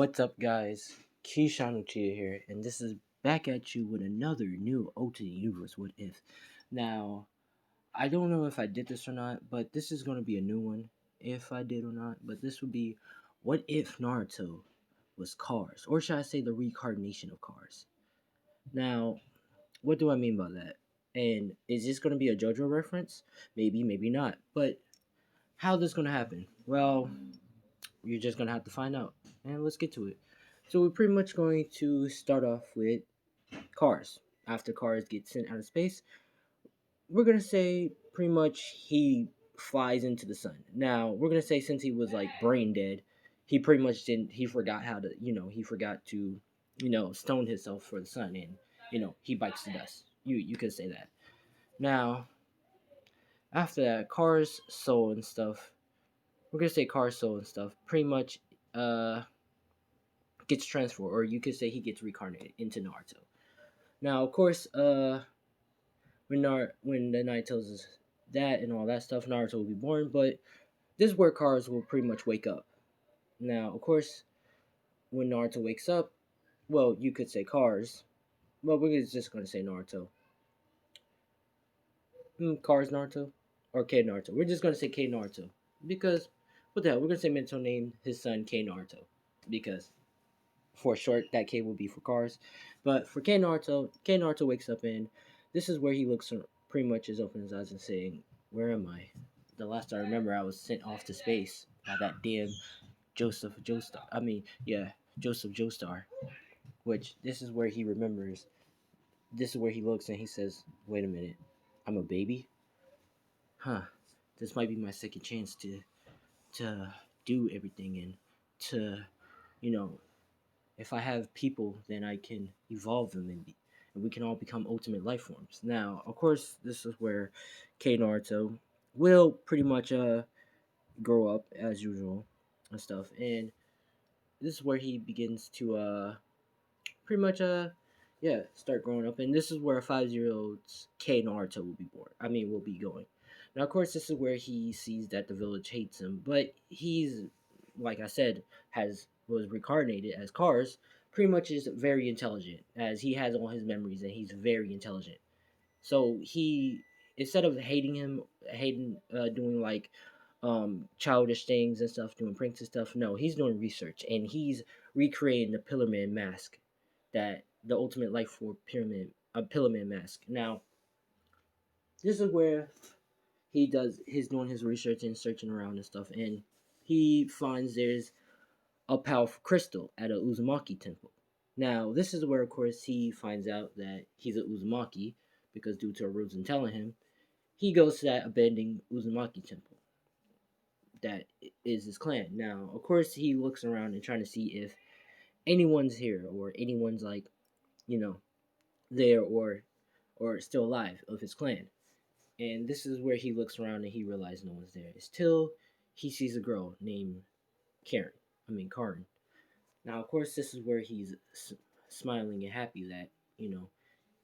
What's up, guys? Keyshawn Uchiha here, and this is back at you with another new Ultimate Universe What If. Now, I don't know if I did this or not, but this is going to be a new one, if I did or not. But this would be, what if Naruto was Kars? Or should I say the Reincarnation of Kars? Now, what do I mean by that? And is this going to be a JoJo reference? Maybe, maybe not. But how this going to happen? Well, you're just going to have to find out. And let's get to it. So we're pretty much going to start off with Kars. After Kars gets sent out of space, we're gonna say pretty much he flies into the sun. Now we're gonna say since he was like brain dead, he pretty much didn't. He forgot how to. He forgot to. Stone himself for the sun, and he bites the dust. You could say that. Now after that, Kars soul and stuff. We're gonna say Kars soul and stuff. Pretty much gets transferred, or you could say he gets reincarnated into Naruto. Now, of course, when the knight tells us that and all that stuff, Naruto will be born. But this is where Kars will pretty much wake up. Now, of course, when Naruto wakes up, well, you could say Kars. Well, we're just gonna say Naruto. Kars Naruto or K Naruto. We're just gonna say K Naruto because what the hell? We're gonna say Minto named his son K Naruto because for short, that K will be for Kars. But for K Naruto wakes up and this is where he looks pretty much is open his eyes and saying, "Where am I?" The last I remember, I was sent off to space by that damn Joseph Joestar. Joseph Joestar. Which this is where he remembers. This is where he looks and he says, "Wait a minute, I'm a baby, huh? This might be my second chance to do everything and to, you know, if I have people, then I can evolve them and we can all become ultimate life forms." Now, of course, this is where K Naruto will pretty much grow up as usual and stuff, and this is where he begins to pretty much start growing up, and this is where a 5 year old's K Naruto will be born. I mean, will be going. Now, of course, this is where he sees that the village hates him, but he's, like I said, was reincarnated as Kars. Pretty much is very intelligent, as he has all his memories, and he's very intelligent. So he, instead of hating doing like childish things and stuff, doing pranks and stuff, no, he's doing research and he's recreating the Pillar Man mask, that the ultimate life for pyramid a Pillar Man mask. Now, this is where he's doing his research and searching around and stuff, and he finds there's a powerful crystal at a Uzumaki temple. Now, this is where, of course, he finds out that he's a Uzumaki because due to Arisen telling him, he goes to that abandoned Uzumaki temple that is his clan. Now, of course, he looks around and trying to see if anyone's here or anyone's like, you know, there or still alive of his clan. And this is where he looks around and he realizes no one's there. It's till he sees a girl named Karin. Now, of course, this is where he's smiling and happy that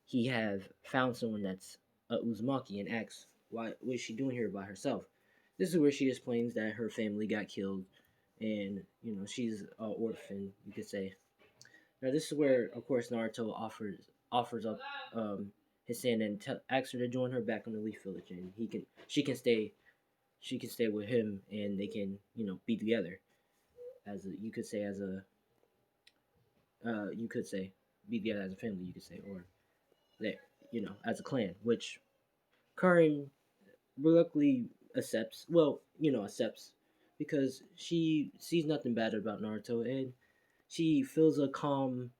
he have found someone that's a Uzumaki and asks, "Why what is she doing here by herself?" This is where she explains that her family got killed, and she's an orphan, you could say. Now, this is where, of course, Naruto offers up his hand and asks her to join her back on the Leaf Village, and she can stay with him, and they can be together as you could say be together as a family, you could say, or there, as a clan, which Karin reluctantly accepts. Well, accepts because she sees nothing bad about Naruto, and she feels a calm,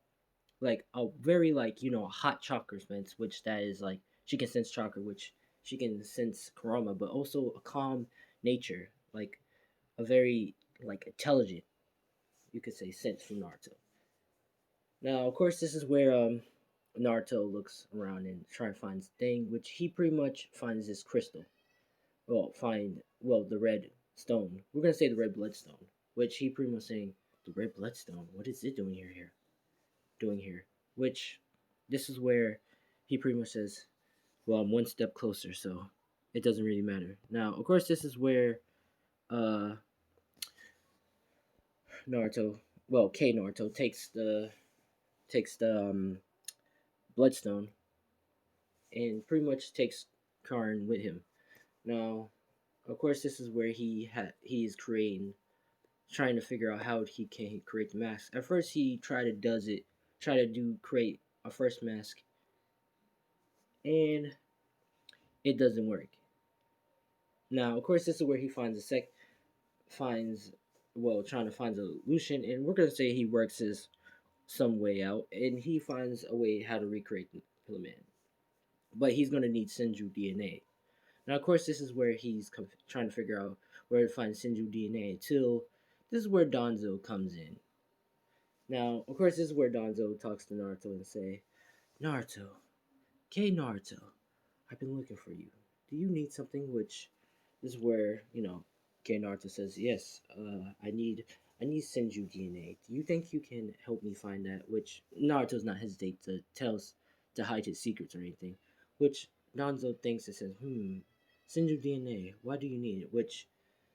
like a very hot chakra sense, which that is like she can sense chakra, which she can sense Kurama, but also a calm nature, like a very intelligent, you could say, sense from Naruto. Now, of course, this is where Naruto looks around and trying to find this thing, which he pretty much finds this crystal. The red stone. We're gonna say the red bloodstone, which he pretty much saying the red bloodstone. What is it doing here? Doing here? Which this is where he pretty much says, "Well, I'm one step closer, so it doesn't really matter." Now, of course, this is where Naruto well, K Naruto takes the bloodstone and pretty much takes Karin with him. Now, of course, this is where he's creating, trying to figure out how he can create the mask. At first, he try to do create a first mask, and it doesn't work. Now, of course, this is where he finds a sec finds well trying to find a solution, and we're gonna say he works his some way out, and he finds a way how to recreate the Pillar Man. But he's gonna need Senju DNA. Now, of course, this is where trying to figure out where to find Senju DNA. Till this is where Danzo comes in. Now, of course, this is where Danzo talks to Naruto and say, Naruto, K Naruto, I've been looking for you. Do you need something? Which this is where K Naruto says, yes. I need Senju DNA. Do you think you can help me find that? Which Naruto's not hesitate to to hide his secrets or anything. Which Danzo thinks and says, Senju DNA. Why do you need it? Which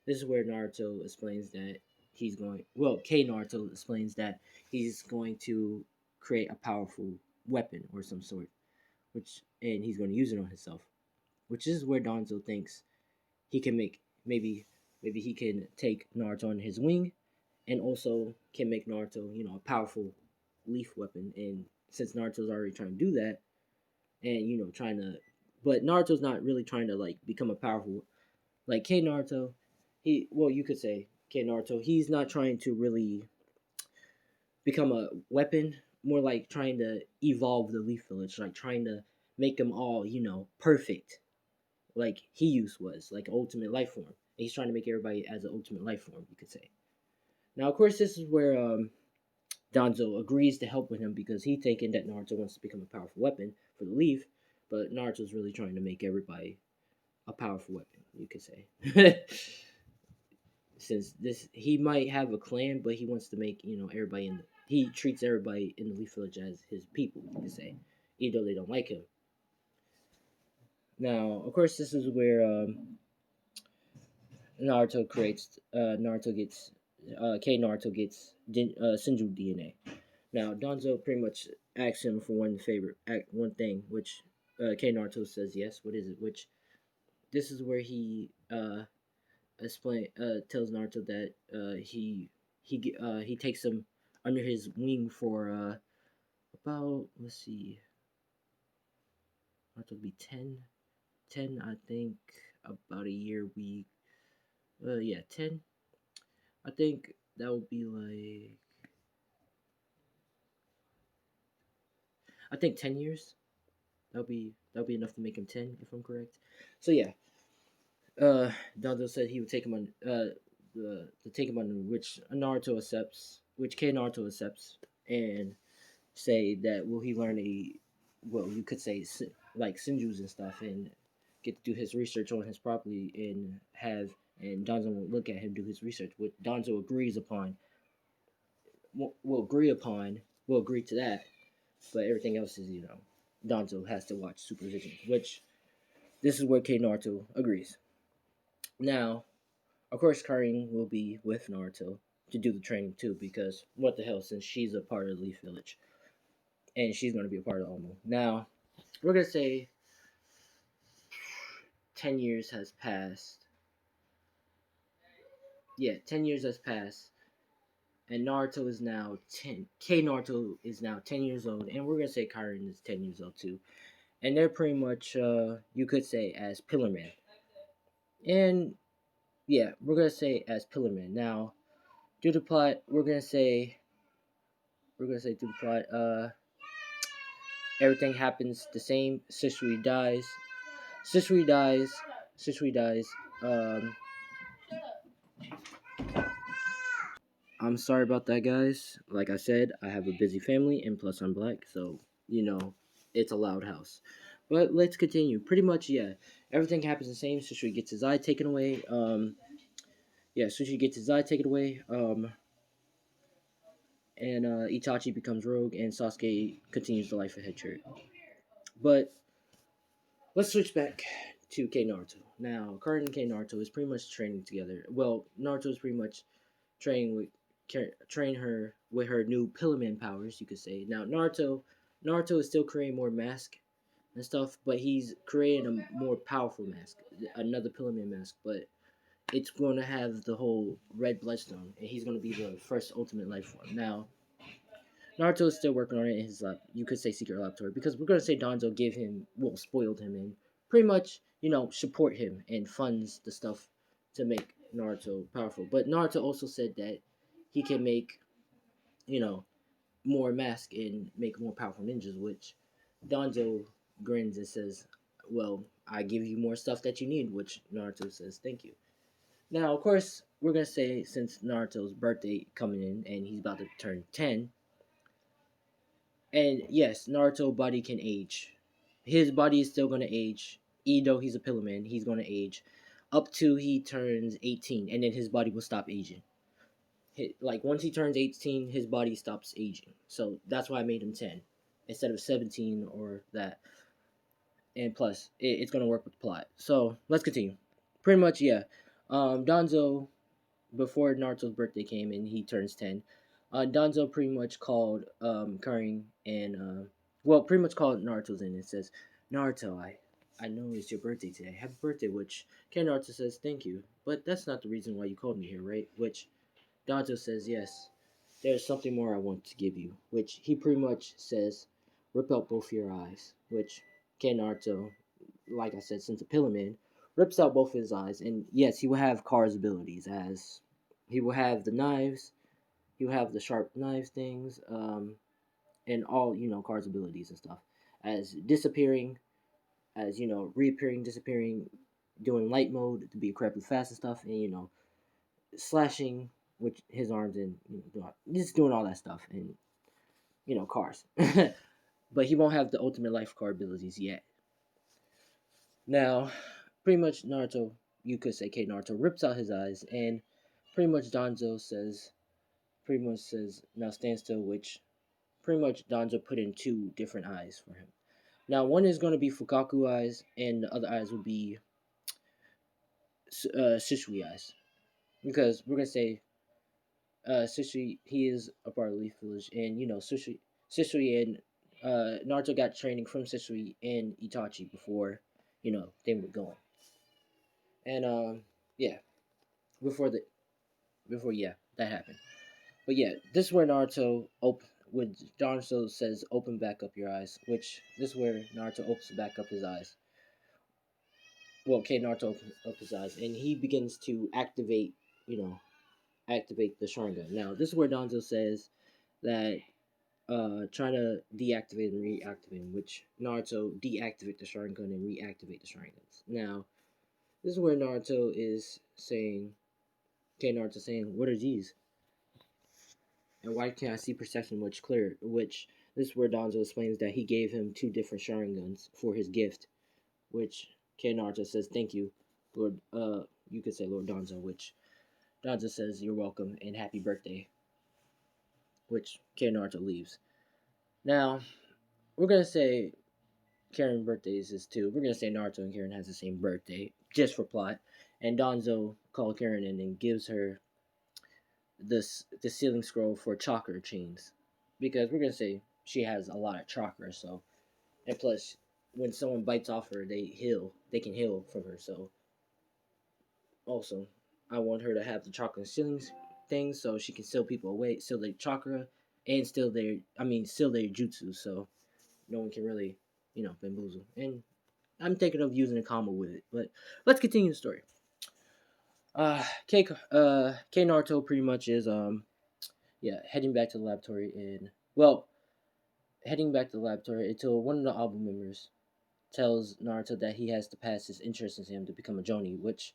this is where Naruto explains that K Naruto explains that he's going to create a powerful weapon or some sort, which and he's going to use it on himself. Which is where Danzo thinks he can make maybe he can take Naruto on his wing, and also can make Naruto a powerful leaf weapon. And since Naruto's already trying to do that, and trying to, but Naruto's not really trying to like become a powerful like K Naruto. You could say K Naruto. He's not trying to really become a weapon. More like trying to evolve the Leaf Village, like trying to make them all perfect, like Hiyus was, like ultimate life form. And he's trying to make everybody as an ultimate life form, you could say. Now, of course, this is where Danzo agrees to help with him because he's thinking that Naruto wants to become a powerful weapon for the Leaf, but Naruto's really trying to make everybody a powerful weapon, you could say. Since this, he might have a clan, but he wants to make everybody he treats everybody in the Leaf Village as his people, you could say, even though they don't like him. Now, of course, this is where Naruto gets K Naruto gets Senju DNA. Now Danzo pretty much asks him for one thing, which K Naruto says yes. What is it? Which this is where he tells Naruto that he takes him under his wing for about, let's see, Naruto be 10 I think, about a year. Yeah, 10. I think that would be like, I think 10 years. That'll be enough to make him 10 if I'm correct. So yeah, Danzo said he would take him on to take him on, which Naruto accepts, which K Naruto accepts, and say that will he learn you could say like Sinjus and stuff, and get to do his research on his property, and Danzo will look at him do his research, which Danzo agrees upon. Will agree upon. Will agree to that, but everything else is Danzo has to watch supervision, which this is where K Naruto agrees. Now, of course, Karin will be with Naruto to do the training too, because what the hell, since she's a part of the Leaf Village, and she's going to be a part of Omo. Now, we're going to say 10 years has passed. Yeah, 10 years has passed, and Naruto is now 10. K Naruto is now 10 years old, and we're going to say Karin is 10 years old too. And they're pretty much, you could say, as Pillar Man. And yeah, we're going to say as Pillar Man. Now, due to plot, through the plot, everything happens the same. Shisui dies. Shisui dies. Shisui dies. Um, I'm sorry about that, guys. Like I said, I have a busy family, and plus I'm black, so it's a loud house. But let's continue. Pretty much, yeah, everything happens the same. Shisui gets his eye taken away. Yeah, Shisui gets his eye taken away. And Itachi becomes rogue, and Sasuke continues the life of head shirt. But let's switch back to K Naruto. Now, Karin and K Naruto is pretty much training together. Well, Naruto is pretty much training with train her with her new Pillaman powers, you could say. Now Naruto is still creating more masks and stuff, but he's creating a more powerful mask, another Pillaman mask, but it's going to have the whole red bloodstone, and he's going to be the first ultimate life form. Now, Naruto is still working on it in his you could say secret laboratory, because we're going to say Danzo gave him, well, spoiled him, and pretty much, support him and funds the stuff to make Naruto powerful. But Naruto also said that he can make, you know, more mask and make more powerful ninjas, which Danzo grins and says, well, I give you more stuff that you need, which Naruto says, thank you. Now, of course, we're gonna say since Naruto's birthday coming in and he's about to turn 10, and yes, Naruto body can age. His body is still gonna age, even though he's a pillar man. He's gonna age up to he turns 18, and then his body will stop aging. Like once he turns 18, his body stops aging. So that's why I made him 10 instead of 17 or that. And plus, it's gonna work with the plot. So let's continue. Pretty much, yeah. Danzo, before Naruto's birthday came and he turns 10, Danzo pretty much called Karin and well, pretty much called Naruto's in and says, Naruto, I know it's your birthday today. Happy birthday, which Ken Naruto says thank you, but that's not the reason why you called me here, right? Which Danzo says yes. There's something more I want to give you, which he pretty much says, rip out both your eyes, which Ken Naruto, like I said, since a pillar man, rips out both his eyes, and yes, he will have Kars abilities as he will have the knives, he will have the sharp knives things, and all Kars abilities and stuff, as disappearing, as reappearing, disappearing, doing light mode to be incredibly fast and stuff, and slashing with his arms and just doing all that stuff and Kars, but he won't have the ultimate life car abilities yet. Now, pretty much Naruto, you could say K Naruto rips out his eyes, and pretty much Danzo says, now stand still, which pretty much Danzo put in two different eyes for him. Now, one is going to be Fukaku eyes, and the other eyes will be Shisui eyes. Because we're going to say Shisui, he is a part of Leaf Village, and Shisui and Naruto got training from Shisui and Itachi before, they were going. And, yeah, before the, before, yeah, that happened. But yeah, this is where Naruto when Naruto says open back up your eyes, which this is where Naruto opens back up his eyes. Well, okay, Naruto opens up his eyes and he begins to you know, activate the Sharingan. Now, this is where Danzo says that trying to deactivate and reactivate, which Naruto deactivate the Sharingan and reactivate the Sharingans. Now, this is where Naruto is saying, okay, Naruto saying, what are these? And why can't I see perception much clearer? Which this is where Danzo explains that he gave him two different Sharingans for his gift, which Kid Naruto says thank you, Lord. You could say Lord Danzo, which Danzo says you're welcome and happy birthday, which Kid Naruto leaves. Now we're gonna say Karen's birthday is too. We're gonna say Naruto and Karen has the same birthday just for plot, and Danzo called Karen in and gives her the sealing scroll for chakra chains, because we're gonna say she has a lot of chakra. So, and plus, when someone bites off her, they heal. They can heal from her. So, also, I want her to have the chakra sealing thing so she can seal people away, seal their chakra, and seal their jutsu. So no one can really, bamboozle. And I'm thinking of using a combo with it. But let's continue the story. K Naruto pretty much is heading back to the laboratory heading back to the laboratory until one of the album members tells Naruto that he has to pass his interest in him to become a Jonin, which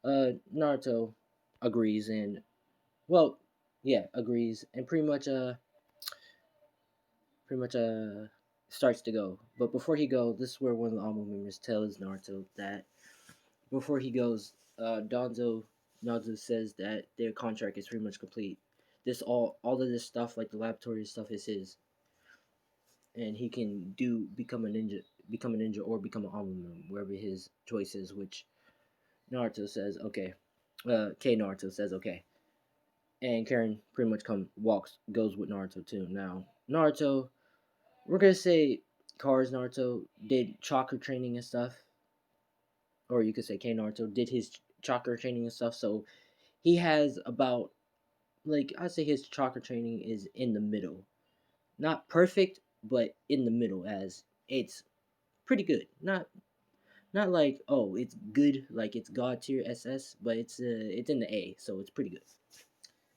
Naruto agrees and agrees and pretty much starts to go. But before he goes, this is where one of the album members tells Naruto that before he goes, Danzo says that their contract is pretty much complete. This all of this stuff, like the laboratory stuff, is his, and he can become a ninja, or become an Amon, wherever his choice is. Which Naruto says okay. K Naruto says okay. and Karin pretty much goes with Naruto too. Now Naruto, we're gonna say Kars Naruto did chakra training and stuff, or you could say K Naruto did his chakra training and stuff. So he has about, like, I'd say his chakra training is in the middle, not perfect, but in the middle, as it's pretty good. Not like, oh, it's good like it's god tier SS, but it's in the A, so it's pretty good.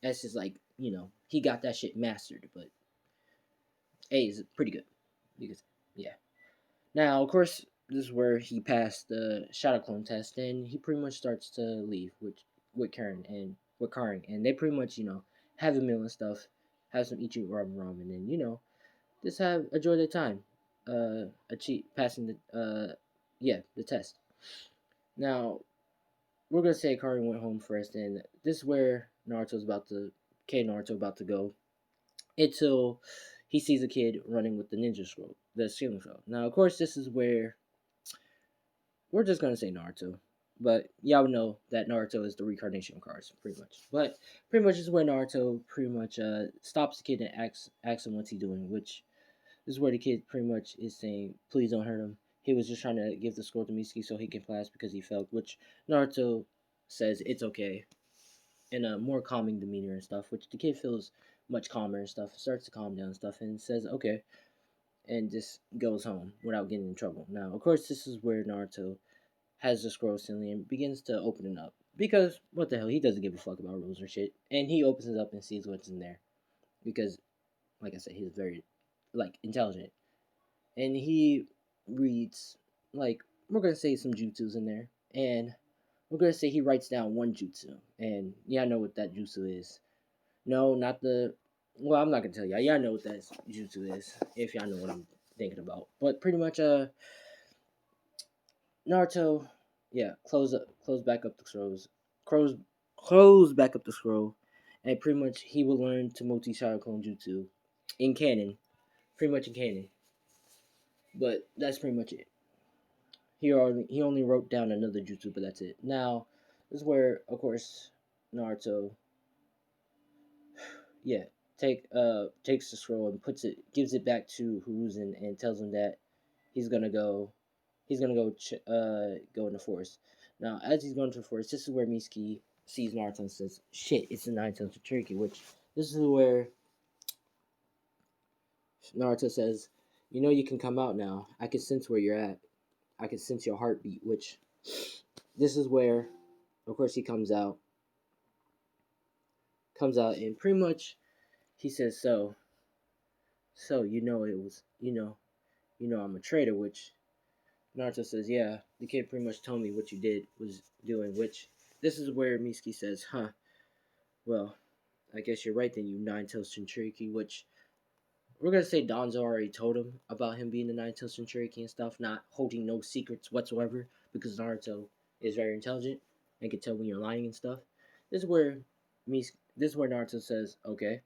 S is like, he got that shit mastered, but A is pretty good because, yeah. Now, of course, this is where he passed the shadow clone test, and he pretty much starts to leave with Karin, and they pretty much, have a meal and stuff, have some ichi ramen, and just have enjoy their time, achieve passing the test. Now, we're gonna say Karin went home first, and this is where Naruto about to go until he sees a kid running with the ninja scroll, the stealing scroll. Now, of course, this is where we're just gonna say Naruto, but y'all know that Naruto is the reincarnation of Kars, pretty much. But pretty much is where Naruto pretty much stops the kid and asks him what's he doing, which is where the kid pretty much is saying, "Please don't hurt him. He was just trying to give the scroll to Mizuki so he can pass because he felt," which Naruto says it's okay in a more calming demeanor and stuff, which the kid feels much calmer and stuff, starts to calm down and stuff, and says okay, and just goes home without getting in trouble. Now, of course, this is where Naruto has the scroll ceiling and begins to open it up because what the hell, he doesn't give a fuck about rules or shit, and he opens it up and sees what's in there because, like I said, he's very intelligent, and he reads, like, we're gonna say some jutsus in there, and we're gonna say he writes down one jutsu, and yeah, I know what that jutsu is. No, not the. Well, I'm not gonna tell y'all. Y'all know what that jutsu is if y'all know what I'm thinking about. But pretty much, Naruto, yeah, close back up the close, close back up the scroll, and pretty much he will learn Tamoti Shadow Clone Jutsu in canon, pretty much in canon. But that's pretty much it. He only wrote down another jutsu, but that's it. Now, this is where, of course, Naruto, yeah, takes the scroll and gives it back to Hiruzen and tells him that he's gonna go, go in the forest. Now, as he's going to the forest, this is where Mizuki sees Naruto and says, "Shit, it's the nine-tailed Cherokee." Which this is where Naruto says, you can come out now. I can sense where you're at. I can sense your heartbeat." Which this is where, of course, he comes out, and pretty much he says, "So it was I'm a traitor." Which Naruto says, "Yeah, the kid pretty much told me what you was doing." Which this is where Mizuki says, "Huh, well, I guess you're right then, you nine-tailed Jinchuriki," which we're gonna say Danzo already told him about him being the nine-tailed Jinchuriki and stuff, not holding no secrets whatsoever, because Naruto is very intelligent and can tell when you're lying and stuff. This is where Naruto says, "Okay,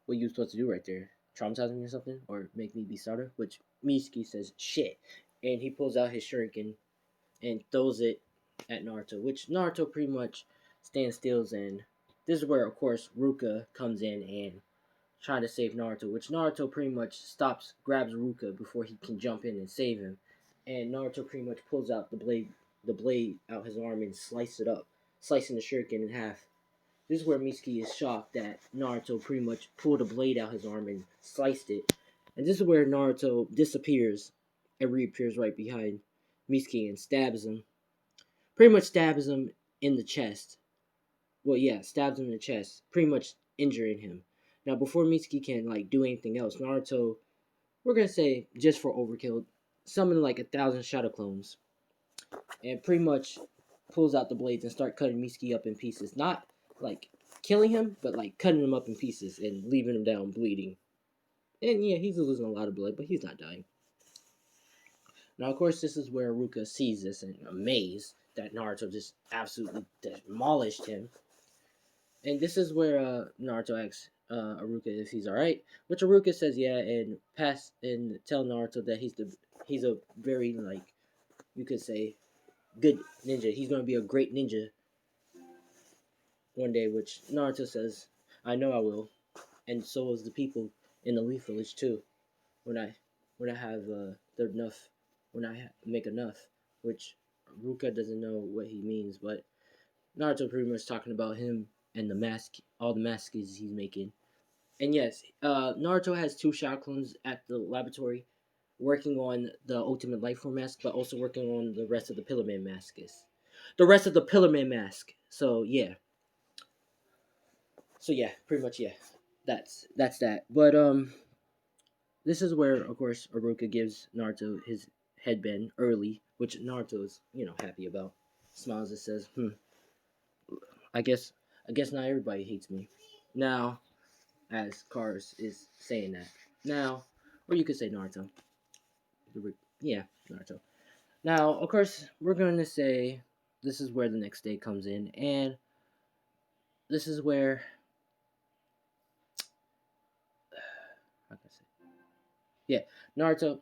what you supposed to do right there? Traumatize me or something, or make me be starter?" Which Mizuki says, "Shit," and he pulls out his shuriken and throws it at Naruto, which Naruto pretty much stands still, and this is where, of course, Ruka comes in and trying to save Naruto, which Naruto pretty much grabs Ruka before he can jump in and save him, and Naruto pretty much pulls out the blade out his arm and slices it up, slicing the shuriken in half. This is where Mizuki is shocked that Naruto pretty much pulled a blade out his arm and sliced it, and this is where Naruto disappears and reappears right behind Mizuki and stabs him. Pretty much stabs him in the chest. Well, yeah, stabs him in the chest, pretty much injuring him. Now, before Mitsuki can do anything else, Naruto, we're gonna say just for overkill, summon like 1,000 shadow clones, and pretty much pulls out the blades and start cutting Mitsuki up in pieces. Not like killing him, but like cutting him up in pieces and leaving him down bleeding. And yeah, he's losing a lot of blood, but he's not dying. Now, of course, this is where Ruka sees this and amazed that Naruto just absolutely demolished him. And this is where Naruto asks Aruka if he's all right, which Aruka says yeah, and tell Naruto that he's a very, you could say, good ninja. He's gonna be a great ninja one day. Which Naruto says, I know I will, and so is the people in the Leaf Village too. When I when I have the enough, when I make enough, which Ruka doesn't know what he means, but Naruto pretty much talking about him and the mask, all the masks he's making. And yes, Naruto has two shot clones at the laboratory, working on the Ultimate Life Form mask, but also working on the rest of the Pillar Man mask. The rest of the Pillar Man mask. So yeah, pretty much yeah. That's that. But this is where, of course, Aruka gives Naruto his headband early, which Naruto is, happy about. Smiles and says, I guess, I guess not everybody hates me. Now, as Kars is saying that. Now, or you could say Naruto. Yeah, Naruto. Now, of course, we're going to say this is where the next day comes in, and this is where, how can I say? Yeah, Naruto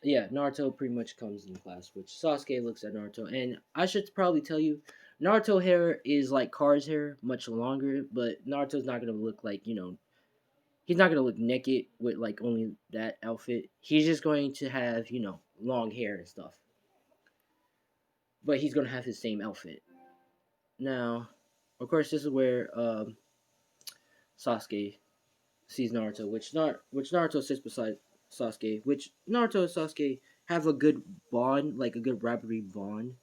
Naruto pretty much comes in class, which Sasuke looks at Naruto, and I should probably tell you, Naruto hair is like Kars hair, much longer, but Naruto's not gonna look like he's not gonna look naked with like only that outfit. He's just going to have long hair and stuff, but he's gonna have his same outfit. Now, of course, this is where Sasuke sees Naruto, which Naruto sits beside Sasuke, which Naruto and Sasuke have a good bond, like a good rivalry bond,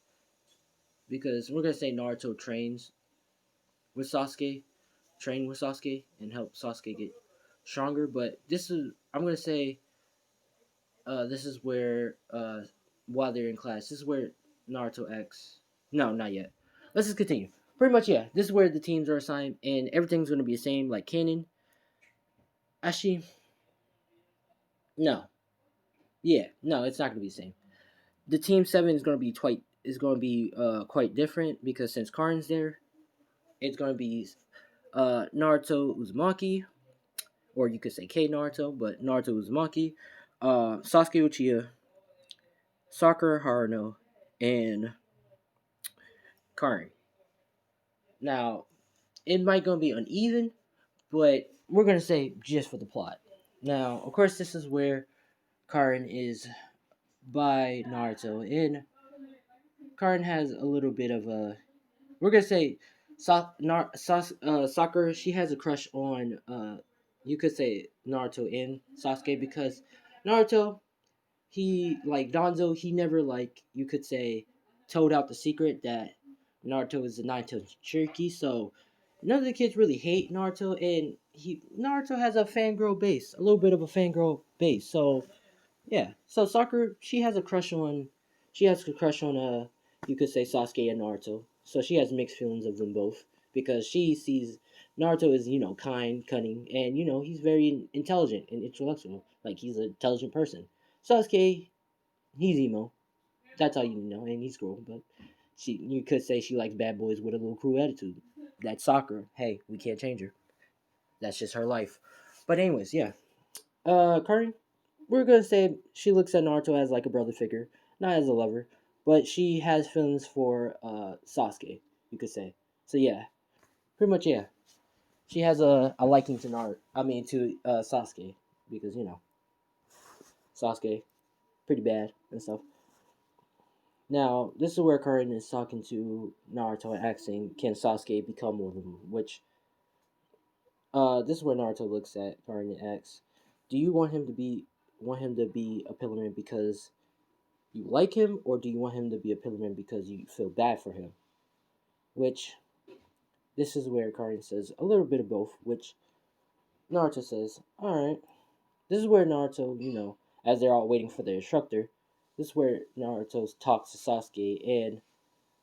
because we're gonna say Naruto with Sasuke, train with Sasuke, and help Sasuke get stronger. But I'm gonna say this is where while they're in class, this is where Naruto acts. No, not yet. Let's just continue. Pretty much, yeah. This is where the teams are assigned, and everything's gonna be the same, like canon. Actually, no. Yeah, no, it's not gonna be the same. The team seven is gonna be quite different because since Karin's there, it's gonna be Naruto Uzumaki, or you could say K Naruto, but Naruto Uzumaki, Sasuke Uchiha, Sakura Haruno, and Karin. Now, it might gonna be uneven, but we're gonna say just for the plot. Now, of course, this is where Karin is by Naruto, and Karin has a little bit of a. We're gonna say, Sakura. She has a crush on. You could say Naruto and Sasuke because Naruto, he like Danzo, he never like you could say told out the secret that Naruto is the nine-tailed Cherokee. So none of the kids really hate Naruto, and Naruto has a fangirl base, a little bit of a fangirl base. So yeah, so Sakura, she has a crush on you could say Sasuke and Naruto. So she has mixed feelings of them both because she sees Naruto as kind, cunning, and he's very intelligent and intellectual. Like he's an intelligent person. Sasuke, he's emo. That's all you know, and he's cruel. But you could say she likes bad boys with a little cruel attitude. That's Sakura. Hey, we can't change her. That's just her life. But anyways, yeah. Karin, we're gonna say she looks at Naruto as like a brother figure, not as a lover, but she has feelings for Sasuke. You could say. So yeah, pretty much yeah. She has a liking to Sasuke because Sasuke pretty bad and stuff. Now, this is where Karin is talking to Naruto and asking, "Can Sasuke become one of them?" Which, this is where Naruto looks at Karin and asks, "Do you want him to be a Pillar Man because you like him, or do you want him to be a Pillar Man because you feel bad for him?" Which, this is where Karin says a little bit of both. Which Naruto says, "All right." This is where Naruto, as they're all waiting for the instructor, this is where Naruto talks to Sasuke, and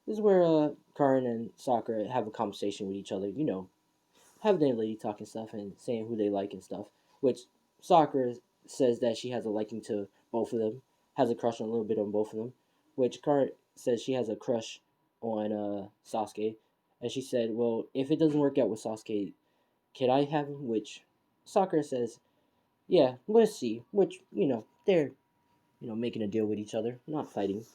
this is where Karin and Sakura have a conversation with each other, having their lady talk and stuff and saying who they like and stuff. Which Sakura says that she has a liking to both of them, has a crush on a little bit on both of them. Which Karin says she has a crush on Sasuke, and she said, "Well, if it doesn't work out with Sasuke, can I have him?" Which Sakura says, "Yeah, let's see." Which they're making a deal with each other, not fighting.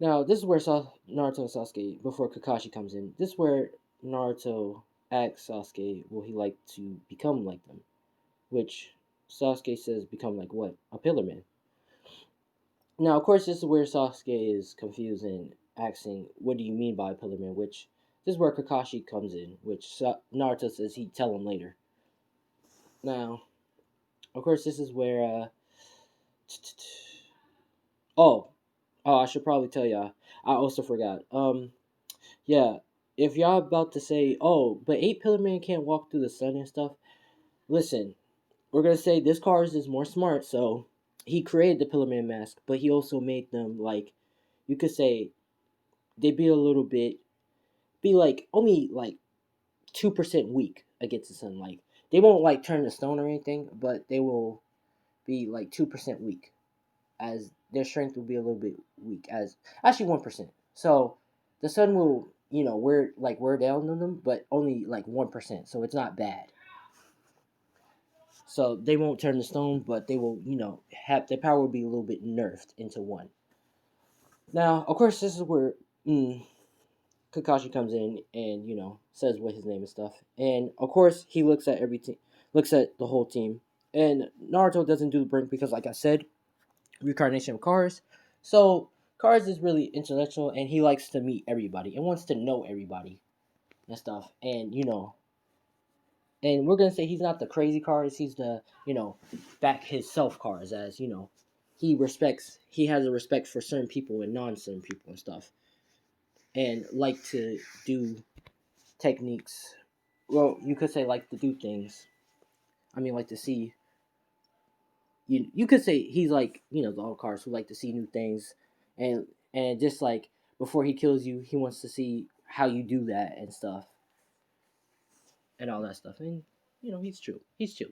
Now, this is where Naruto and Sasuke, before Kakashi comes in, this is where Naruto asks Sasuke, will he like to become like them? Which Sasuke says, become like what? A pillar man. Now, of course, this is where Sasuke is confused and asking, what do you mean by pillar man? Which this is where Kakashi comes in, which Naruto says he'd tell him later. Now, of course, this is where, oh, I should probably tell y'all. I also forgot. Yeah, if y'all about to say, oh, but 8 Pillar Man can't walk through the sun and stuff, listen, we're gonna say this Kars is more smart, so he created the Pillar Man mask, but he also made them like, you could say, they be a little bit, be like only like 2% weak against the sun. Like they won't like turn to stone or anything, but they will be like 2% weak, as their strength will be a little bit weak, as actually 1%. So the sun will, wear down on them, but only like 1%. So it's not bad. So they won't turn to stone, but they will, have their power will be a little bit nerfed into one. Now, of course, this is where Kakashi comes in and says what his name and stuff, and of course he looks at everything, looks at the whole team, and Naruto doesn't do the brink because, like I said, Reincarnation of Kars. So Kars is really intellectual and he likes to meet everybody and wants to know everybody and stuff. And we're gonna say he's not the crazy Kars, he's the, back his self Kars, as he has a respect for certain people and non certain people and stuff. And like to do techniques. Well, you could say like to do things. I mean like to see, you could say he's like, the old cars who like to see new things, and just like before he kills you, he wants to see how you do that and stuff and all that stuff. And he's true. He's chill.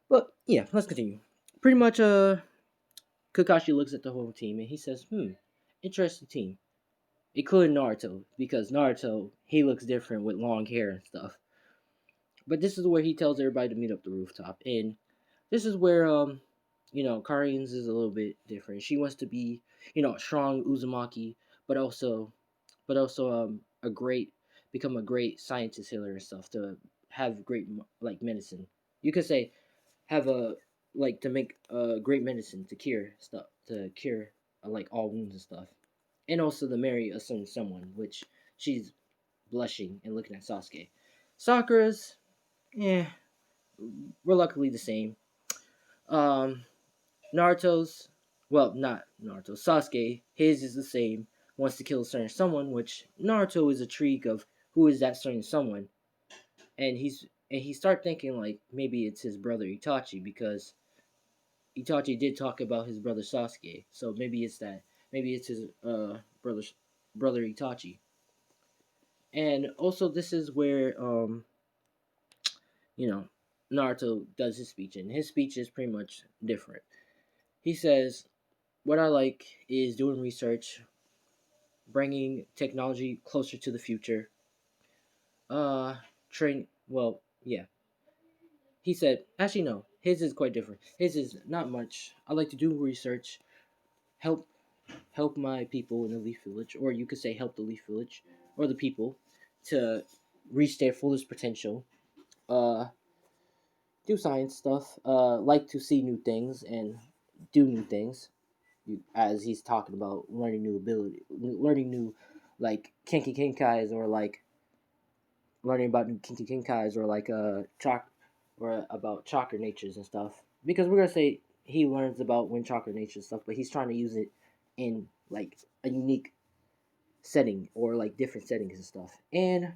But yeah, let's continue. Pretty much, Kakashi looks at the whole team and he says, interesting team, including Naruto, because Naruto, he looks different with long hair and stuff. But this is where he tells everybody to meet up the rooftop, and this is where Karin's is a little bit different. She wants to be, a strong Uzumaki, but also a great, become a great scientist healer and stuff, to have great like medicine. You could say have a like to make great medicine to cure stuff, to cure like all wounds and stuff, and also to marry a certain someone, which she's blushing and looking at Sasuke. Sakura's, yeah, we're luckily the same. Um, Naruto's, well, not Naruto, Sasuke, his is the same. Wants to kill a certain someone, which Naruto is intrigued of who is that certain someone, and he start thinking like maybe it's his brother Itachi, because Itachi did talk about his brother Sasuke, so maybe it's his brother Itachi. And also this is where you know Naruto does his speech, and his speech is pretty much different. He says, "What I like is doing research, bringing technology closer to the future. Uh, train. Well, yeah." He said, actually, no. His is quite different. His is not much. I like to do research, help my people in the Leaf Village, or you could say help the Leaf Village or the people to reach their fullest potential. Uh, do science stuff. Like to see new things and do new things. As he's talking about learning new ability, learning new like kinky kinkais, or like learning about new kinky kinkais, or like or about chakra natures and stuff. Because we're gonna say he learns about wind chakra nature and stuff, but he's trying to use it in like a unique setting, or like different settings and stuff. And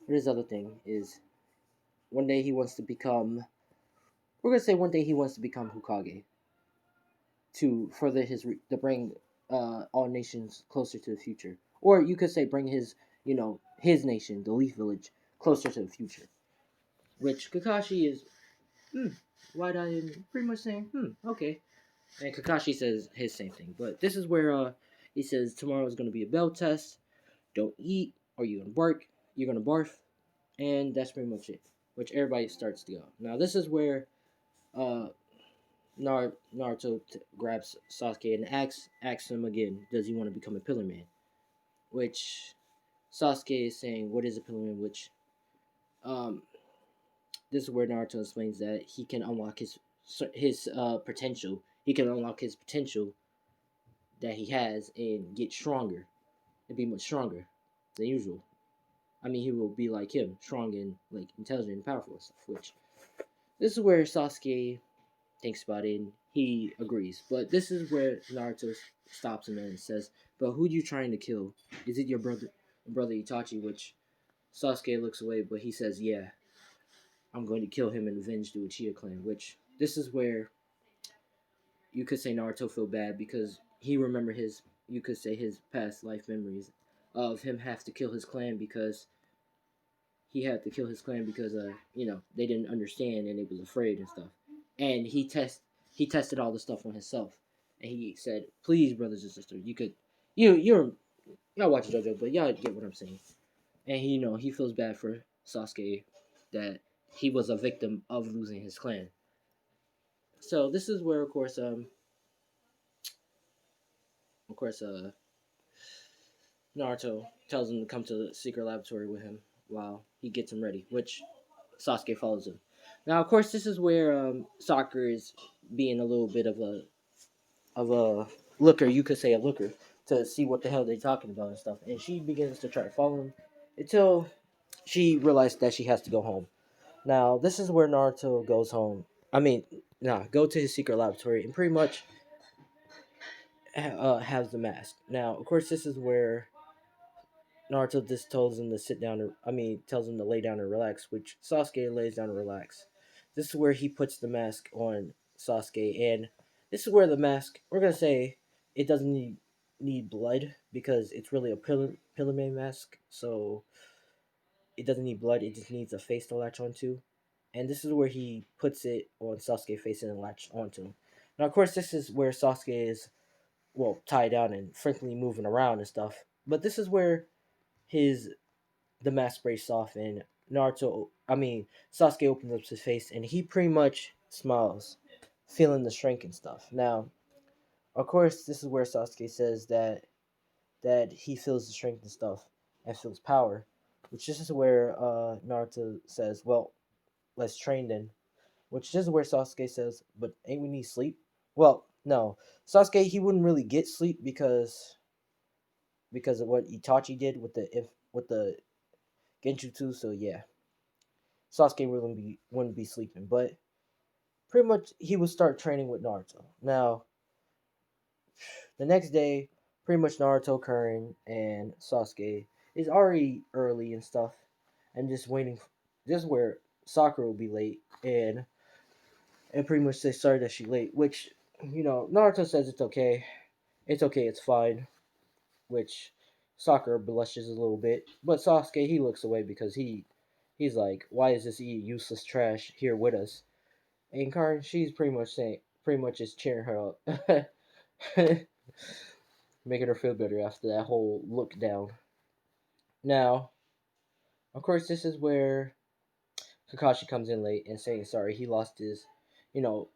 his other thing is one day he wants to become. We're gonna say one day he wants to become Hokage, to further to bring all nations closer to the future, or you could say bring his his nation, the Leaf Village, closer to the future. Which Kakashi is wide-eyed and pretty much saying, okay. And Kakashi says his same thing, but this is where he says tomorrow is gonna be a bell test. Don't eat, or you're gonna bark. You're gonna barf, and that's pretty much it. Which everybody starts to go. Now this is where uh Naruto grabs Sasuke and asks him again, does he want to become a Pillar Man? Which Sasuke is saying, what is a Pillar Man? Which Um, this is where Naruto explains that he can unlock his potential. He can unlock his potential that he has and get stronger and be much stronger than usual. I mean, he will be like him, strong and like intelligent and powerful and stuff. Which this is where Sasuke thinks about it and he agrees. But this is where Naruto stops him and says, "But who are you trying to kill? Is it your brother Itachi?" Which Sasuke looks away, but he says, "Yeah, I'm going to kill him and avenge the Uchiha clan." Which this is where you could say Naruto feel bad because he remember his, you could say, his past life memories of him have to kill his clan because he had to kill his clan because they didn't understand and they was afraid and stuff. And he tested all the stuff on himself, and he said, "Please, brothers and sisters, you could y'all watch JoJo, but y'all get what I'm saying." And he feels bad for Sasuke that he was a victim of losing his clan. So this is where, of course, Naruto tells him to come to the secret laboratory with him while he gets him ready, which Sasuke follows him. Now, of course, this is where Sakura is being a little bit of a looker, you could say a looker, to see what the hell they're talking about and stuff. And she begins to try to follow him until she realized that she has to go home. Now, this is where Naruto goes home. I mean, go to his secret laboratory and pretty much has the mask. Now, of course, this is where Naruto just tells him to sit down. Tells him to lay down and relax, which Sasuke lays down and relax. This is where he puts the mask on Sasuke, and this is where the mask. We're gonna say it doesn't need blood because it's really a pillar mask, so it doesn't need blood. It just needs a face to latch onto, and this is where he puts it on Sasuke's face and latch onto him. Now, of course, this is where Sasuke is tied down and frankly moving around and stuff. But this is where his the mask breaks off and Sasuke opens up his face and he pretty much smiles, feeling the strength and stuff. Now, of course, this is where Sasuke says that he feels the strength and stuff and feels power, which this is where Naruto says, "Well, let's train then." Which this is where Sasuke says, "But ain't we need sleep?" Well, no, Sasuke he wouldn't really get sleep because of what Itachi did with the Genjutsu. So yeah, Sasuke wouldn't be sleeping, but pretty much he would start training with Naruto. Now, the next day, pretty much Naruto, Karin, and Sasuke is already early and stuff, and just waiting. This is where Sakura will be late, and pretty much they sorry that she late, which Naruto says it's okay, it's fine. Which Sakura blushes a little bit, but Sasuke he looks away because he's like, why is this useless trash here with us? And Karin, she's pretty much just cheering her up, making her feel better after that whole look down. Now, of course, this is where Kakashi comes in late and saying sorry. He lost his, you know,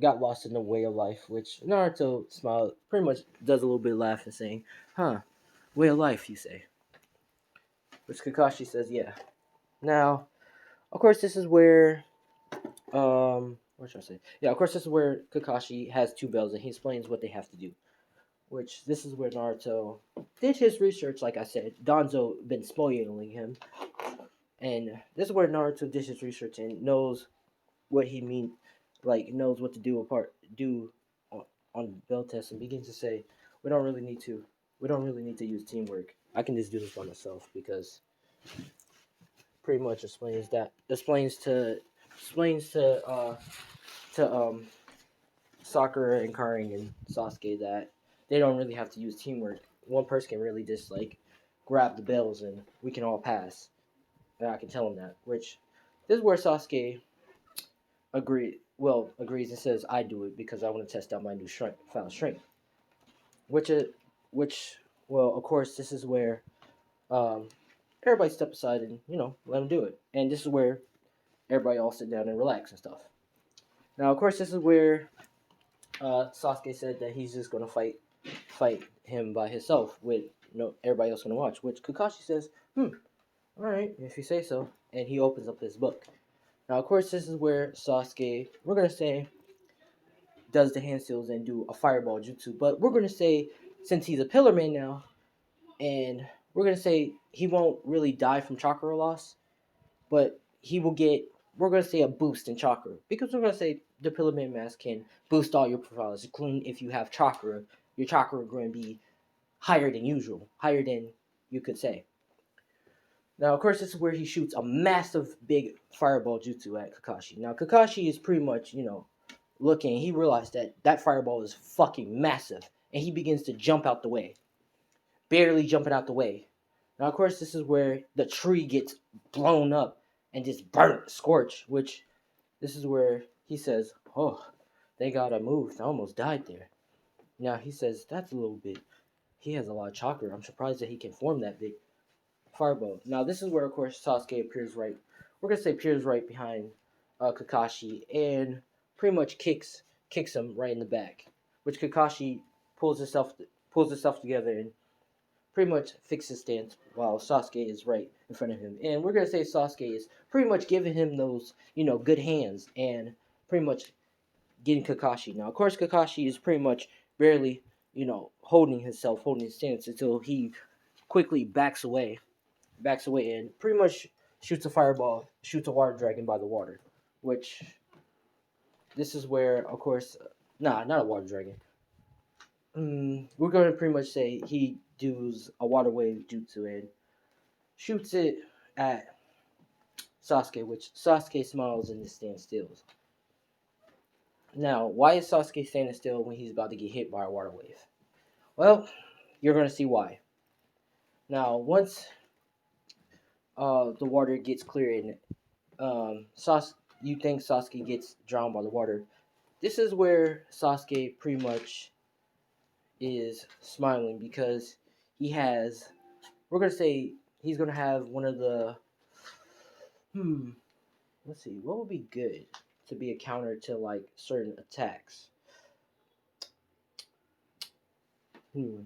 got lost in the way of life, which Naruto smiled, pretty much does a little bit of laugh and saying, "Huh, way of life, you say?" Which Kakashi says, "Yeah." Now, of course, this is where what should I say? Yeah, of course, this is where Kakashi has two bells and he explains what they have to do. Which this is where Naruto did his research. Like I said, Danzo been spoiling him, and this is where Naruto did his research and knows what he mean, like knows what to do on bell test, and begins to say, "We don't really need to. We don't really need to use teamwork. I can just do this by myself." Because pretty much explains to Sakura and Karin and Sasuke that they don't really have to use teamwork. One person can really just like grab the bells and we can all pass. And I can tell him that. Which this is where Sasuke agrees and says I do it because I want to test out my new found strength. Which is which of course this is where um, everybody step aside and let him do it. And this is where everybody all sit down and relax and stuff. Now of course this is where Sasuke said that he's just gonna fight him by himself with everybody else gonna watch. Which Kakashi says, Alright, if you say so. And he opens up his book. Now, of course, this is where Sasuke, we're going to say, does the hand seals and do a fireball jutsu. But we're going to say, since he's a Pillar Man now, and we're going to say he won't really die from chakra loss, but he will get, we're going to say, a boost in chakra. Because we're going to say the Pillar Man mask can boost all your profiles, including if you have chakra, your chakra are going to be higher than usual, higher than you could say. Now, of course, this is where he shoots a massive big fireball jutsu at Kakashi. Now, Kakashi is pretty much, looking. He realized that that fireball is fucking massive, and he begins to jump out the way, barely jumping out the way. Now, of course, this is where the tree gets blown up and just burnt, scorched, which this is where he says, "Oh, they gotta move. I almost died there." Now, he says, "That's a little bit. He has a lot of chakra. I'm surprised that he can form that big fireball." Now, this is where, of course, Sasuke appears right. We're gonna say appears right behind Kakashi and pretty much kicks him right in the back, which Kakashi pulls himself together and pretty much fixes his stance while Sasuke is right in front of him. And we're gonna say Sasuke is pretty much giving him those good hands and pretty much getting Kakashi. Now, of course, Kakashi is pretty much barely holding his stance until he quickly backs away and pretty much shoots a fireball, shoots a water dragon by the water, which this is where, of course, not a water dragon. We're going to pretty much say he does a water wave jutsu and shoots it at Sasuke, which Sasuke smiles and stands still. Now, why is Sasuke standing still when he's about to get hit by a water wave? Well, you're going to see why. Now, once the water gets clear and you think Sasuke gets drowned by the water, this is where Sasuke pretty much is smiling because he has. We're gonna say he's gonna have one of the. Let's see. What would be good to be a counter to like certain attacks? Hmm.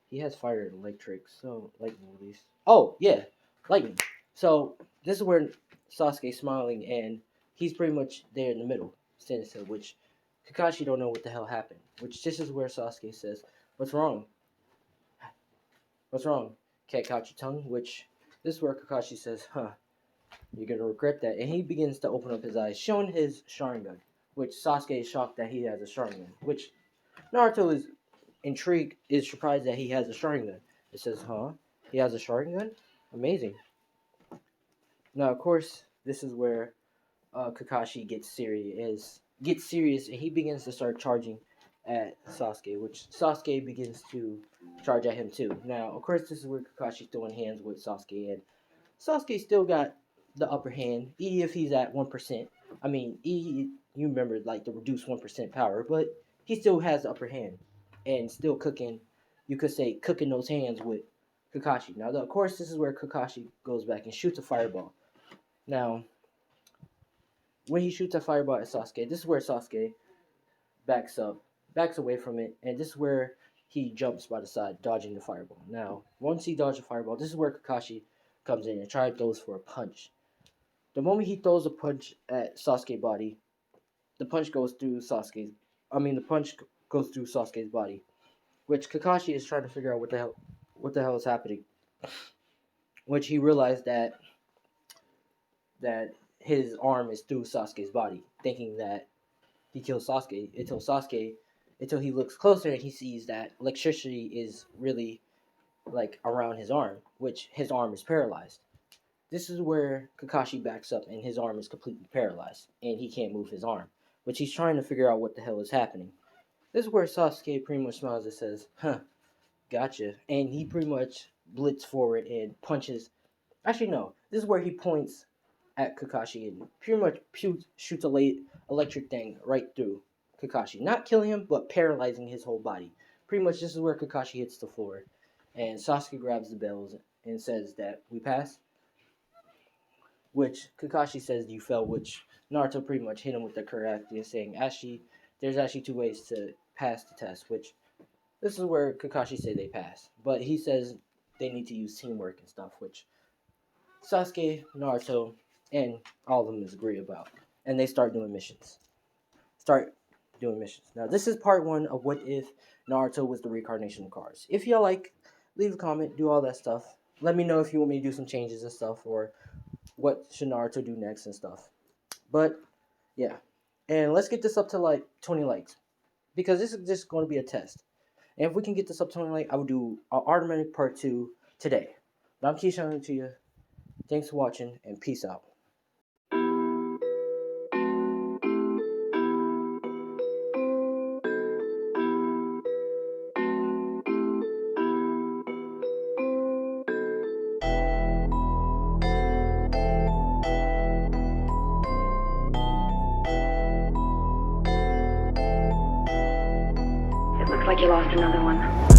He has fire and electric, so lightning at least. Oh yeah, lightning. So this is where Sasuke's smiling and he's pretty much there in the middle, standing still, which Kakashi don't know what the hell happened. Which this is where Sasuke says, "What's wrong? What's wrong? Can't count your tongue?" Which this is where Kakashi says, "Huh, you're gonna regret that." And he begins to open up his eyes, showing his Sharingan. Which Sasuke is shocked that he has a Sharingan. Which Naruto is intrigued, is surprised that he has a Sharingan. It says, "Huh? He has a Sharingan? Amazing." Now, of course, this is where Kakashi gets serious, and he begins to start charging at Sasuke, which Sasuke begins to charge at him too. Now, of course, this is where Kakashi's throwing hands with Sasuke, and Sasuke still got the upper hand, even if he's at 1%. I mean, you remember like the reduced 1% power, but he still has the upper hand, and still cooking. You could say cooking those hands with Kakashi. Now, of course, this is where Kakashi goes back and shoots a fireball. Now, when he shoots a fireball at Sasuke, this is where Sasuke backs up, backs away from it, and this is where he jumps by the side, dodging the fireball. Now, once he dodges the fireball, this is where Kakashi comes in and throws for a punch. The moment he throws a punch at Sasuke's body, the punch goes through Sasuke's. The punch goes through Sasuke's body, which Kakashi is trying to figure out what the hell is happening. Which he realized that his arm is through Sasuke's body, thinking that he kills Sasuke until he looks closer and he sees that electricity is really like around his arm, which his arm is paralyzed. This is where Kakashi backs up and his arm is completely paralyzed and he can't move his arm, which he's trying to figure out what the hell is happening. This is where Sasuke pretty much smiles and says, "Huh, gotcha," and he pretty much blitz forward and punches. Actually, no. This is where he points at Kakashi and pretty much shoots a late electric thing right through Kakashi. Not killing him, but paralyzing his whole body. Pretty much this is where Kakashi hits the floor. And Sasuke grabs the bells and says that we passed. Which Kakashi says you fell, which Naruto pretty much hit him with the correct and saying, actually, there's actually two ways to pass the test, which this is where Kakashi say they pass. But he says they need to use teamwork and stuff, which Sasuke, Naruto, and all of them is agree about. And they start doing missions. Now, this is part one of what if Naruto was the reincarnation of Kars. If y'all like, leave a comment, do all that stuff. Let me know if you want me to do some changes and stuff, or what should Naruto do next and stuff. But yeah, and let's get this up to like 20 likes, because this is just going to be a test. And if we can get this up to 20 likes, I will do an automatic part 2 today. But I'm Keyshawn to you. Thanks for watching, and peace out. It looks like you lost another one.